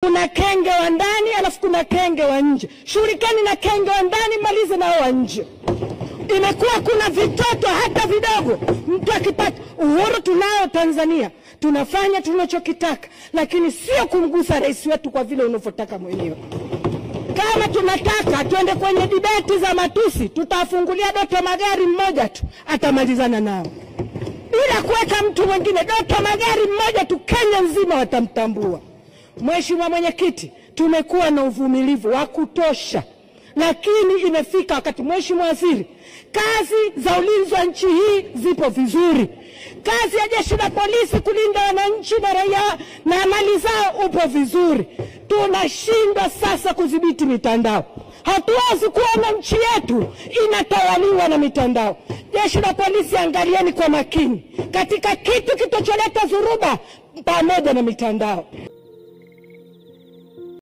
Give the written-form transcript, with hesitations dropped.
Kuna kenge wa ndani alafu kuna kenge wa nje. Shughulikani na kenge wa ndani, malize nao wa nje. Imekuwa kuna vitoto hata vidogo, mtu akipata uhuru tunao Tanzania, tunafanya tunachokitaka, lakini sio kumgusa rais wetu kwa vile unavyotaka mwenyewe. Kama tunataka tuende kwenye debate za matusi, tutafungulia Doto Magari mmoja tu, atamalizana nao. Bila kuweka mtu mwingine, Doto Magari mmoja tu, Kenya nzima watamtambua. Mheshimiwa Mwenyekiti, tumekuwa na uvumilivu wa kutosha, lakini imefika wakati, Mheshimiwa Waziri, kazi za ulinzi wa nchi hii zipo vizuri. Kazi ya jeshi la polisi kulinda wananchi na raia na mali zao upo vizuri. Tunashindwa sasa kudhibiti mitandao. Hatuwezi kuona nchi yetu inatawaliwa na mitandao. Jeshi la polisi, angalieni kwa makini katika kitu kitocholeta dhuruba pamoja na mitandao.